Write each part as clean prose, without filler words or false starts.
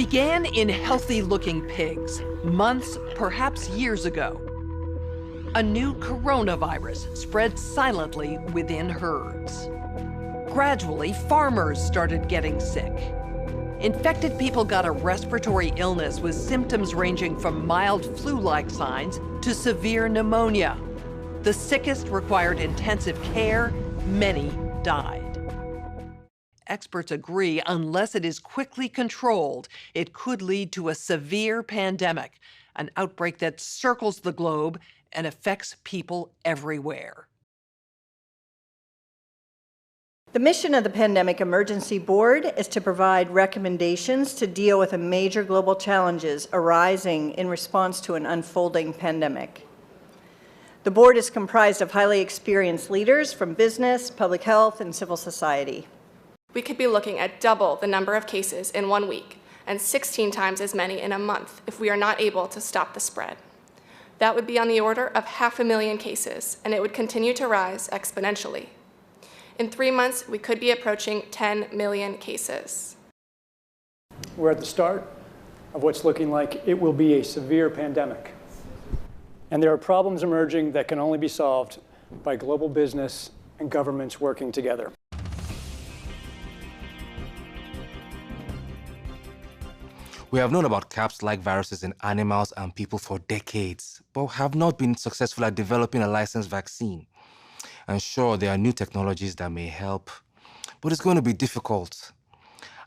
began in healthy-looking pigs, months, perhaps years ago. A new coronavirus spread silently within herds. Gradually, farmers started getting sick. Infected people got a respiratory illness with symptoms ranging from mild flu-like signs to severe pneumonia. The sickest required intensive care. Many died. Experts agree, unless it is quickly controlled, it could lead to a severe pandemic, an outbreak that circles the globe and affects people everywhere. The mission of the Pandemic Emergency Board is to provide recommendations to deal with the major global challenges arising in response to an unfolding pandemic. The board is comprised of highly experienced leaders from business, public health, and civil society. We could be looking at double the number of cases in 1 week and 16 times as many in a month if we are not able to stop the spread. That would be on the order of 500,000 cases, and it would continue to rise exponentially. In 3 months, we could be approaching 10 million cases. We're at the start of what's looking like it will be a severe pandemic. And there are problems emerging that can only be solved by global business and governments working together. We have known about CAPS-like viruses in animals and people for decades, but have not been successful at developing a licensed vaccine. And sure, there are new technologies that may help, but it's going to be difficult.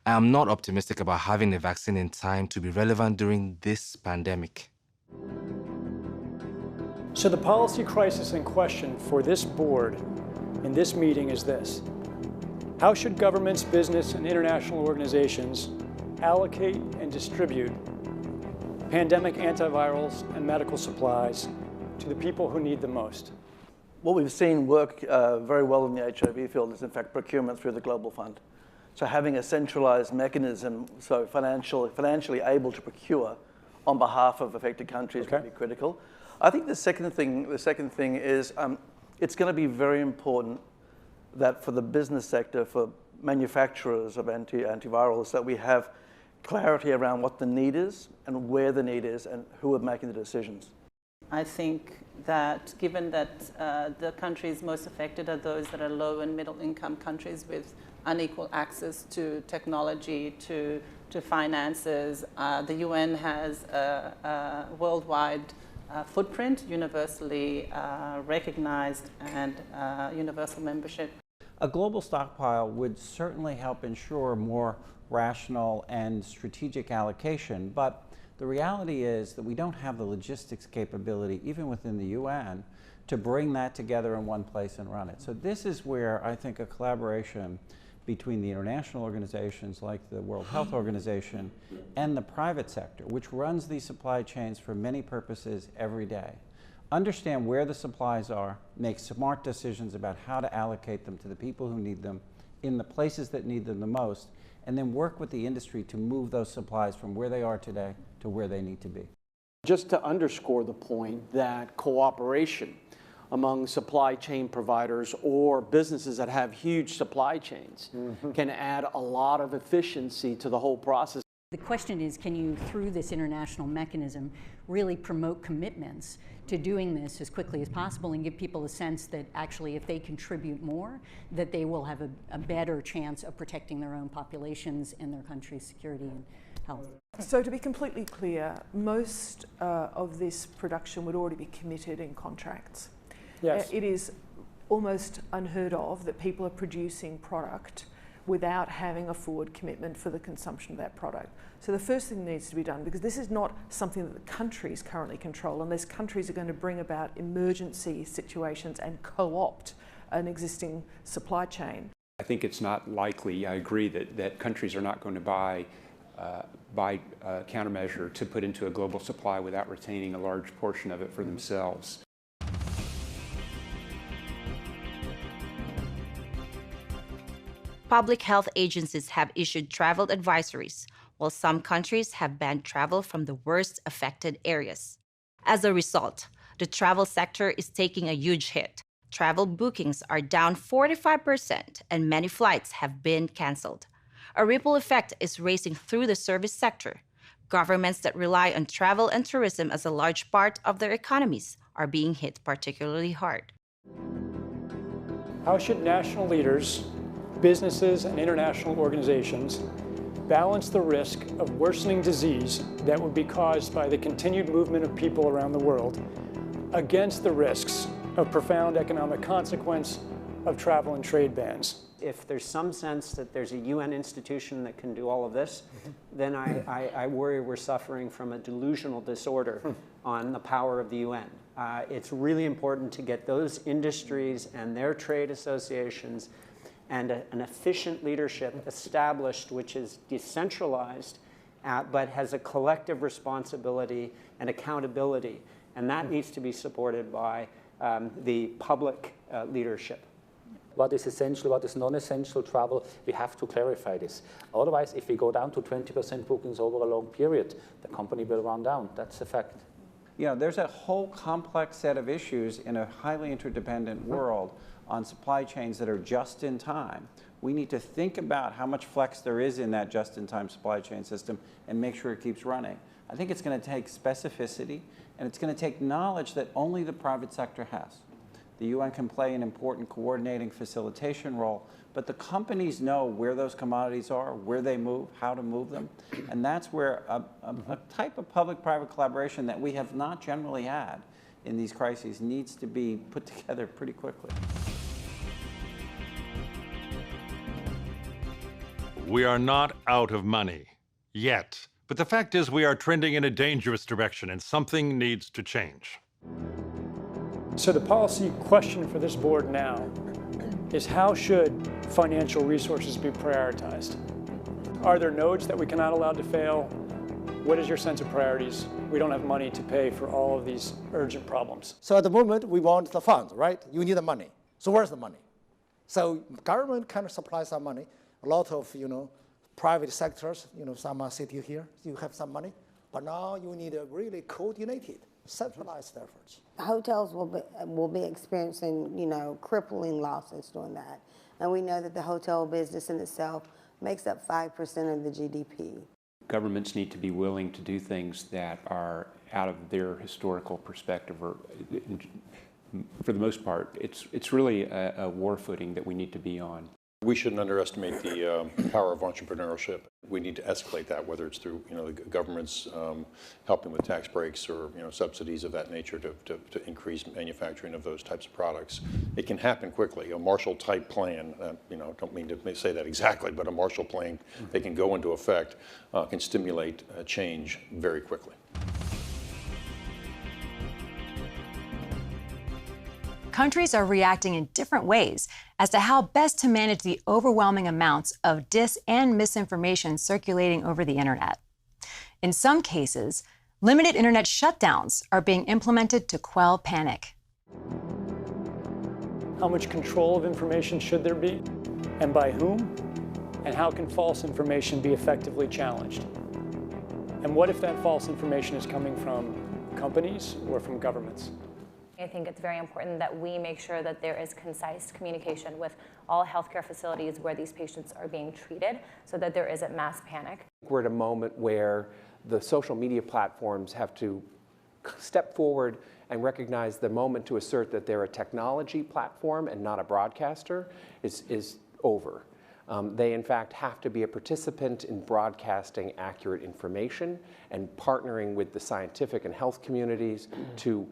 I am not optimistic about having a vaccine in time to be relevant during this pandemic. So the policy crisis in question for this board in this meeting is this: how should governments, business, and international organizations allocate and distribute pandemic antivirals and medical supplies to the people who need them most? What we've seen work very well in the HIV field is, in fact, procurement through the Global Fund. So having a centralized mechanism, so financially able to procure on behalf of affected countries would be critical. I think the second thing is it's going to be very important that for the business sector, for manufacturers of antivirals, that we have clarity around what the need is and where the need is and who are making the decisions. I think that given that the countries most affected are those that are low and middle income countries with unequal access to technology, to finances, the UN has a worldwide footprint, universally recognized, and universal membership. A global stockpile would certainly help ensure more rational and strategic allocation, but the reality is that we don't have the logistics capability, even within the UN, to bring that together in one place and run it. So this is where I think a collaboration between the international organizations like the World Health Organization and the private sector, which runs these supply chains for many purposes every day, understand where the supplies are, make smart decisions about how to allocate them to the people who need them in the places that need them the most, and then work with the industry to move those supplies from where they are today to where they need to be. Just to underscore the point that cooperation among supply chain providers or businesses that have huge supply chains can add a lot of efficiency to the whole process. The question is, can you, through this international mechanism, really promote commitments to doing this as quickly as possible and give people a sense that actually if they contribute more, that they will have a better chance of protecting their own populations and their country's security and health. So to be completely clear, most of this production would already be committed in contracts. Yes. It is almost unheard of that people are producing product without having a forward commitment for the consumption of that product. So the first thing that needs to be done, because this is not something that the countries currently control, unless countries are going to bring about emergency situations and co-opt an existing supply chain. I think it's not likely, I agree, that countries are not going to buy countermeasure to put into a global supply without retaining a large portion of it for themselves. Public health agencies have issued travel advisories, while some countries have banned travel from the worst affected areas. As a result, the travel sector is taking a huge hit. Travel bookings are down 45%, and many flights have been canceled. A ripple effect is racing through the service sector. Governments that rely on travel and tourism as a large part of their economies are being hit particularly hard. How should national leaders, businesses, and international organizations balance the risk of worsening disease that would be caused by the continued movement of people around the world against the risks of profound economic consequence of travel and trade bans? If there's some sense that there's a UN institution that can do all of this, then I worry we're suffering from a delusional disorder on the power of the UN. It's really important to get those industries and their trade associations and an efficient leadership established, which is decentralized, but has a collective responsibility and accountability. And that needs to be supported by the public leadership. What is essential, what is non-essential travel, we have to clarify this. Otherwise, if we go down to 20% bookings over a long period, the company will run down. That's a fact. You know, there's a whole complex set of issues in a highly interdependent world on supply chains that are just in time. We need to think about how much flex there is in that just-in-time supply chain system and make sure it keeps running. I think it's going to take specificity, and it's going to take knowledge that only the private sector has. The UN can play an important coordinating facilitation role, but the companies know where those commodities are, where they move, how to move them, and that's where a type of public-private collaboration that we have not generally had in these crises needs to be put together pretty quickly. We are not out of money yet, but the fact is we are trending in a dangerous direction and something needs to change. So the policy question for this board now is how should financial resources be prioritized? Are there nodes that we cannot allow to fail? What is your sense of priorities? We don't have money to pay for all of these urgent problems. So at the moment, we want the funds, right? You need the money. So where's the money? So government kind of supplies some money. A lot of, private sectors, some are sitting here, you have some money. But now you need a really coordinated, centralized efforts. Hotels will be experiencing, crippling losses doing that. And we know that the hotel business in itself makes up 5% of the GDP. Governments need to be willing to do things that are out of their historical perspective, or for the most part, it's really a war footing that we need to be on. We shouldn't underestimate the power of entrepreneurship. We need to escalate that, whether it's through the government's helping with tax breaks or subsidies of that nature to increase manufacturing of those types of products. It can happen quickly. A Marshall-type plan, don't mean to say that exactly, but a Marshall Plan that can go into effect can stimulate change very quickly. Countries are reacting in different ways as to how best to manage the overwhelming amounts of dis and misinformation circulating over the internet. In some cases, limited internet shutdowns are being implemented to quell panic. How much control of information should there be, and by whom? And how can false information be effectively challenged? And what if that false information is coming from companies or from governments? I think it's very important that we make sure that there is concise communication with all healthcare facilities where these patients are being treated so that there isn't mass panic. We're at a moment where the social media platforms have to step forward and recognize the moment to assert that they're a technology platform and not a broadcaster is over. They, in fact, have to be a participant in broadcasting accurate information and partnering with the scientific and health communities to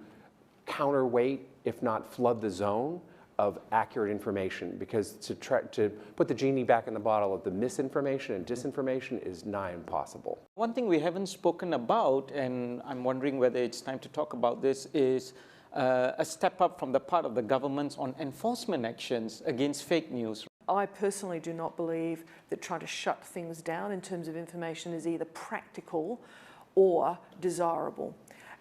counterweight, if not flood the zone of accurate information, because to put the genie back in the bottle of the misinformation and disinformation is nigh impossible. One thing we haven't spoken about, and I'm wondering whether it's time to talk about this, is a step up from the part of the governments on enforcement actions against fake news. I personally do not believe that trying to shut things down in terms of information is either practical or desirable.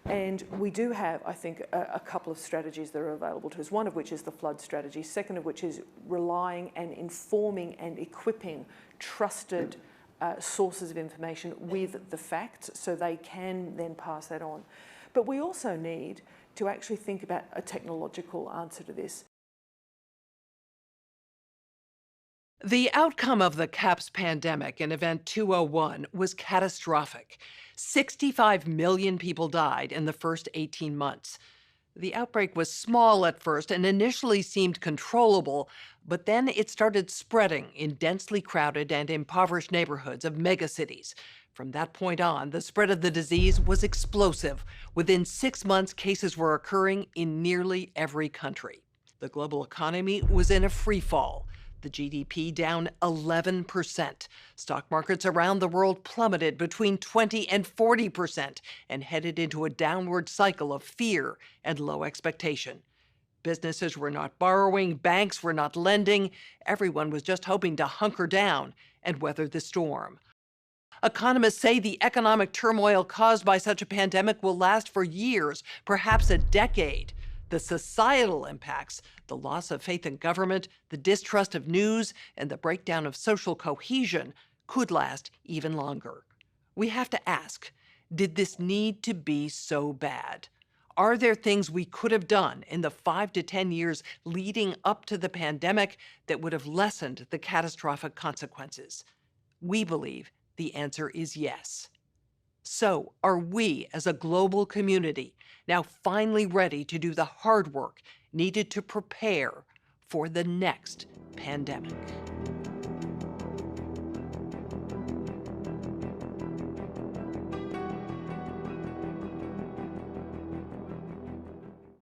And we do have, I think, a couple of strategies that are available to us, one of which is the flood strategy, second of which is relying and informing and equipping trusted sources of information with the facts so they can then pass that on. But we also need to actually think about a technological answer to this. The outcome of the CAPS pandemic in Event 201 was catastrophic. 65 million people died in the first 18 months. The outbreak was small at first and initially seemed controllable, but then it started spreading in densely crowded and impoverished neighborhoods of megacities. From that point on, the spread of the disease was explosive. Within 6 months, cases were occurring in nearly every country. The global economy was in a free fall. The GDP down 11%. Stock markets around the world plummeted between 20 and 40% and headed into a downward cycle of fear and low expectation. Businesses were not borrowing, banks were not lending. Everyone was just hoping to hunker down and weather the storm. Economists say the economic turmoil caused by such a pandemic will last for years, perhaps a decade. The societal impacts, the loss of faith in government, the distrust of news, and the breakdown of social cohesion could last even longer. We have to ask, did this need to be so bad? Are there things we could have done in the 5 to 10 years leading up to the pandemic that would have lessened the catastrophic consequences? We believe the answer is yes. So, are we as a global community now finally ready to do the hard work needed to prepare for the next pandemic?